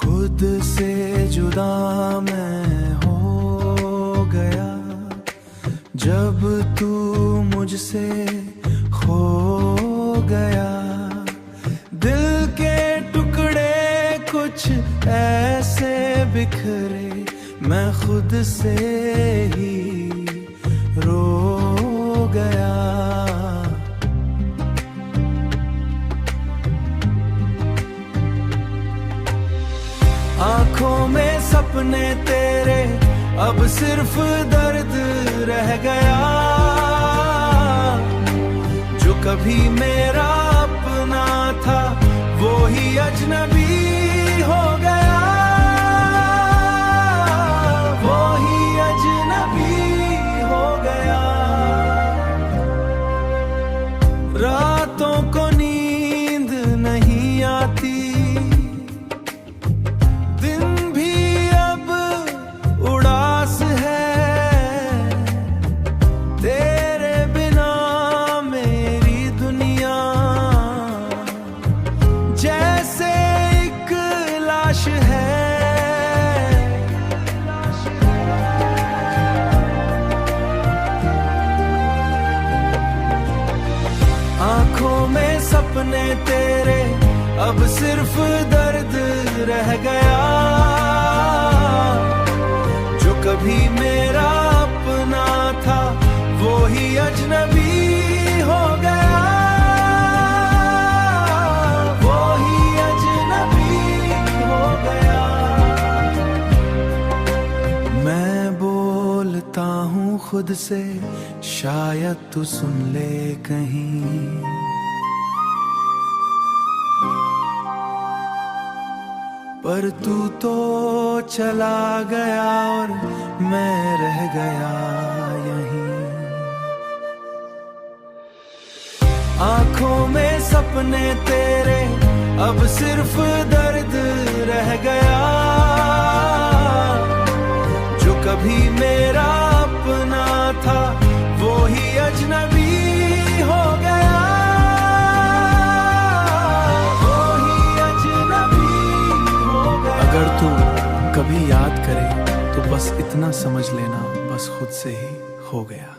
खुद से जुदा मैं हो गया जब तू मुझसे खो गया। दिल के टुकड़े कुछ ऐसे बिखरे मैं खुद से ही रो गया। आंखों में सपने तेरे अब सिर्फ दर्द रह गया। जो कभी मेरा अपना था वो ही अजनबी हो गया। वो ही अजनबी हो गया। रातों को नींद नहीं आती, जैसे एक लाश है। आंखों में सपने तेरे अब सिर्फ दर्द रह गया। जो कभी मेरा अपना था वो ही अजनबी हो गया। हूँ खुद से शायद तू सुन ले कहीं, पर तू तो चला गया और मैं रह गया यहीं। आंखों में सपने तेरे अब सिर्फ दर्द रह गया। जो कभी मेरा अपना था वो ही अजनबी हो गया। वो ही अजनबी हो गया। अगर तू कभी याद करे तो बस इतना समझ लेना, बस खुद से ही हो गया।